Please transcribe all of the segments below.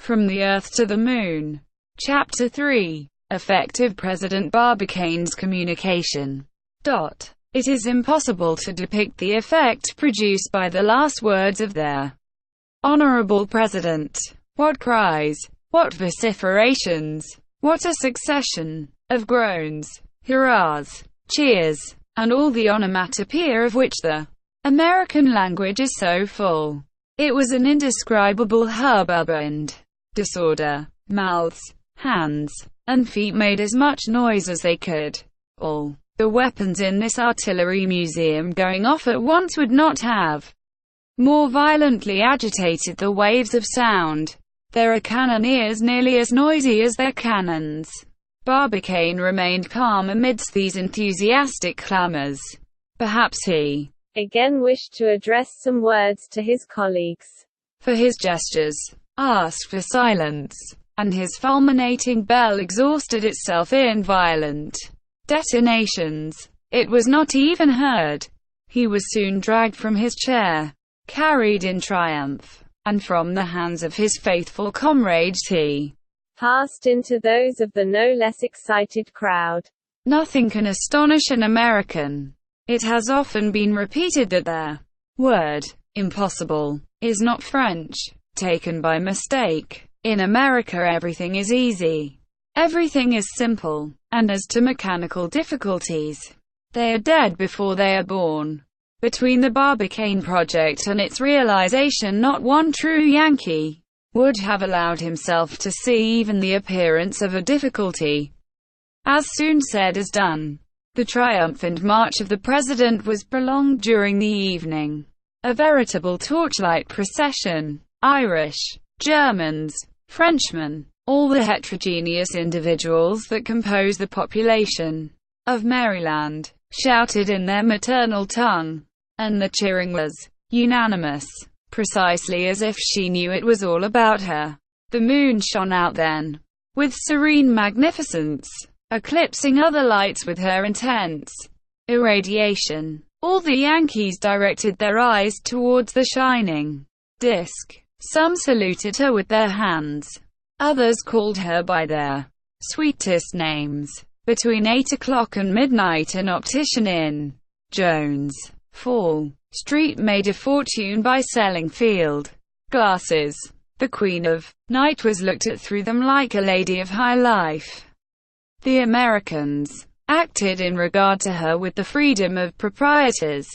From the Earth to the Moon. Chapter 3. Effective President Barbicane's Communication. It is impossible to depict the effect produced by the last words of their honorable president. What cries, what vociferations, what a succession of groans, hurrahs, cheers, and all the onomatopoeia of which the American language is so full. It was an indescribable hubbub and disorder. Mouths, hands, and feet made as much noise as they could. All the weapons in this artillery museum going off at once would not have more violently agitated the waves of sound. There are cannoneers nearly as noisy as their cannons. Barbicane remained calm amidst these enthusiastic clamors. Perhaps he again wished to address some words to his colleagues, for his gestures asked for silence, and his fulminating bell exhausted itself in violent detonations. It was not even heard. He was soon dragged from his chair, carried in triumph, and from the hands of his faithful comrades he passed into those of the no less excited crowd. Nothing can astonish an American. It has often been repeated that their word, impossible, is not French, taken by mistake. In America everything is easy. Everything is simple, and as to mechanical difficulties, they are dead before they are born. Between the Barbicane project and its realization, not one true Yankee would have allowed himself to see even the appearance of a difficulty. As soon said as done. The triumphant march of the president was prolonged during the evening. A veritable torchlight procession. Irish, Germans, Frenchmen, all the heterogeneous individuals that compose the population of Maryland, shouted in their maternal tongue, and the cheering was unanimous, precisely as if she knew it was all about her. The moon shone out then, with serene magnificence, eclipsing other lights with her intense irradiation. All the Yankees directed their eyes towards the shining disk. Some saluted her with their hands. Others called her by their sweetest names. Between 8 o'clock and midnight, an optician in Jones Fall Street made a fortune by selling field glasses. The Queen of Night was looked at through them like a lady of high life. The Americans acted in regard to her with the freedom of proprietors.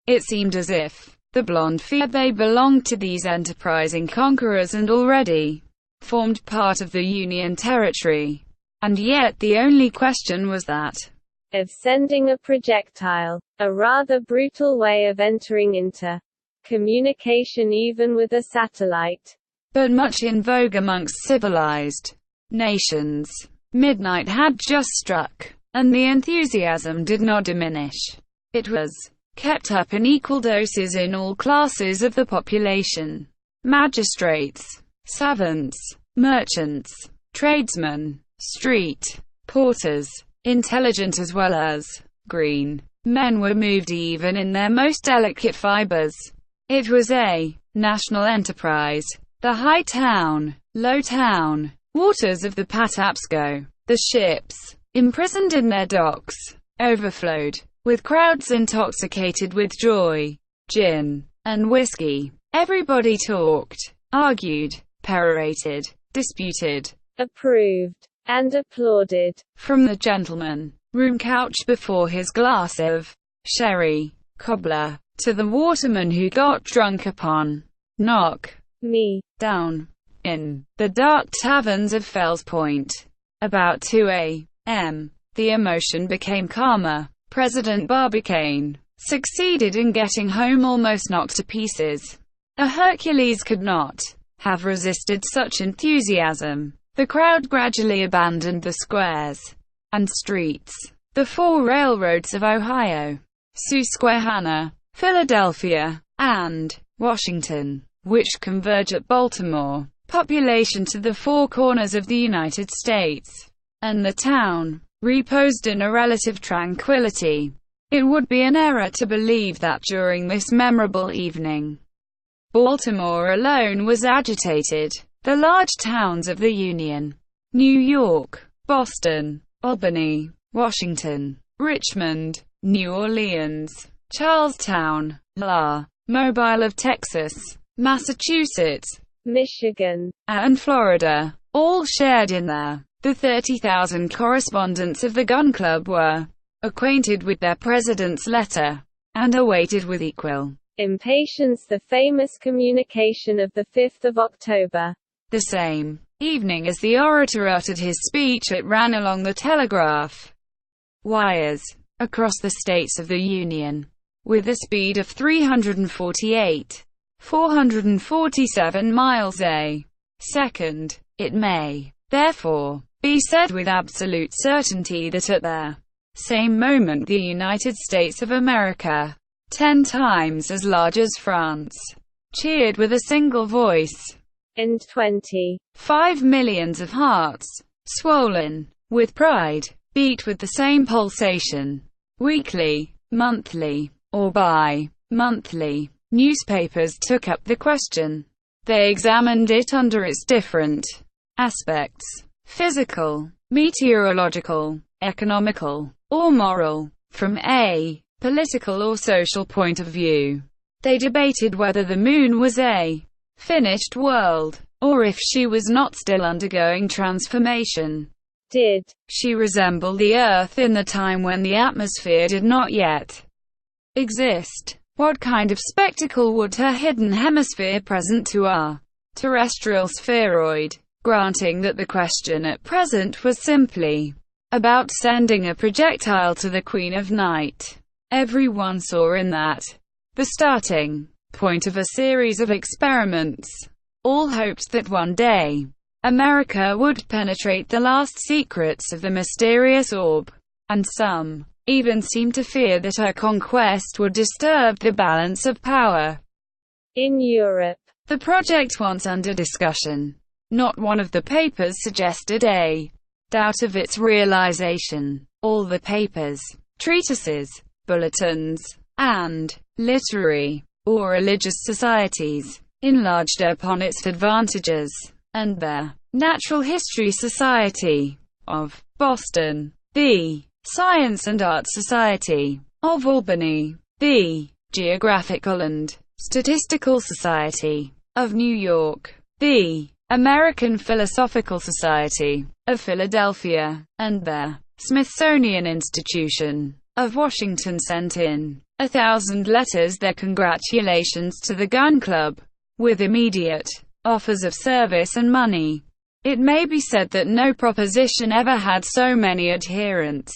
It seemed as if the blonde feared they belonged to these enterprising conquerors and already formed part of the Union territory. And yet the only question was that of sending a projectile, a rather brutal way of entering into communication even with a satellite, but much in vogue amongst civilized nations. Midnight had just struck, and the enthusiasm did not diminish. It was kept up in equal doses in all classes of the population. Magistrates, savants, merchants, tradesmen, street porters, intelligent as well as green men were moved even in their most delicate fibers. It was a national enterprise. The high town, low town, waters of the Patapsco, the ships, imprisoned in their docks, overflowed with crowds intoxicated with joy, gin, and whiskey. Everybody talked, argued, perorated, disputed, approved, and applauded. From the gentleman, room couched before his glass of sherry, cobbler, to the waterman who got drunk upon knock me down in the dark taverns of Fells Point. About 2 a.m., the emotion became calmer. President Barbicane succeeded in getting home almost knocked to pieces. A Hercules could not have resisted such enthusiasm. The crowd gradually abandoned the squares and streets, the 4 railroads of Ohio, Susquehanna, Philadelphia, and Washington, which converge at Baltimore, population to the 4 corners of the United States, and the town reposed in a relative tranquility. It would be an error to believe that during this memorable evening, Baltimore alone was agitated. The large towns of the Union: New York, Boston, Albany, Washington, Richmond, New Orleans, Charlestown, La Mobile of Texas, Massachusetts, Michigan, and Florida, all shared in there. The 30,000 correspondents of the Gun Club were acquainted with their president's letter, and awaited with equal impatience the famous communication of the 5th of October. The same evening as the orator uttered his speech, it ran along the telegraph wires across the states of the Union with a speed of 447 miles a second. It may, therefore, be said with absolute certainty that at the same moment the United States of America, 10 times as large as France, cheered with a single voice, and 25 millions of hearts, swollen with pride, beat with the same pulsation. Weekly, monthly, or bi-monthly, newspapers took up the question. They examined it under its different aspects: physical, meteorological, economical, or moral. From a political or social point of view, they debated whether the moon was a finished world, or if she was not still undergoing transformation. Did she resemble the Earth in the time when the atmosphere did not yet exist? What kind of spectacle would her hidden hemisphere present to our terrestrial spheroid? Granting that the question at present was simply about sending a projectile to the Queen of Night, everyone saw in that the starting point of a series of experiments. All hoped that one day America would penetrate the last secrets of the mysterious orb, and some even seemed to fear that her conquest would disturb the balance of power in Europe. The project once under discussion, not one of the papers suggested a doubt of its realization. All the papers, treatises, bulletins, and literary or religious societies enlarged upon its advantages, and the Natural History Society of Boston, the Science and Art Society of Albany, the Geographical and Statistical Society of New York, the American Philosophical Society of Philadelphia, and the Smithsonian Institution of Washington sent in 1,000 letters their congratulations to the Gun Club, with immediate offers of service and money. It may be said that no proposition ever had so many adherents.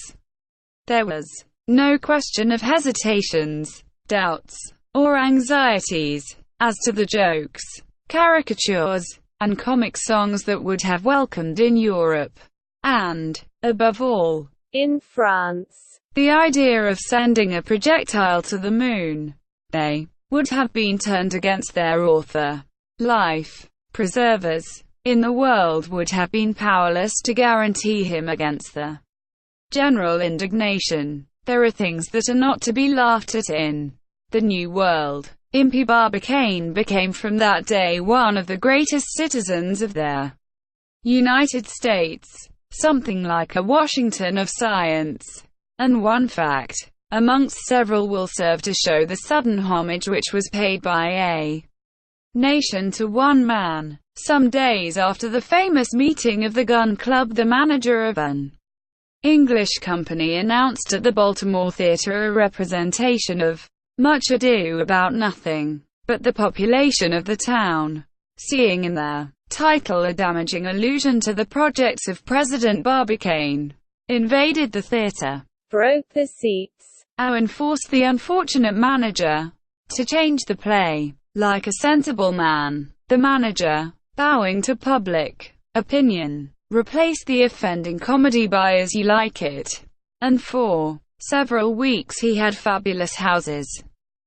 There was no question of hesitations, doubts, or anxieties as to the jokes, caricatures, and comic songs that would have welcomed in Europe, and, above all, in France, the idea of sending a projectile to the moon. They would have been turned against their author. Life preservers in the world would have been powerless to guarantee him against the general indignation. There are things that are not to be laughed at in the New World. Impey Barbicane became from that day one of the greatest citizens of the United States, something like a Washington of science. And one fact, amongst several, will serve to show the sudden homage which was paid by a nation to one man. Some days after the famous meeting of the Gun Club, the manager of an English company announced at the Baltimore Theatre a representation of Much Ado About Nothing, but the population of the town, seeing in their title a damaging allusion to the projects of President Barbicane, invaded the theatre, broke the seats, and forced the unfortunate manager to change the play. Like a sensible man, the manager, bowing to public opinion, replaced the offending comedy by As You Like It, and for several weeks he had fabulous houses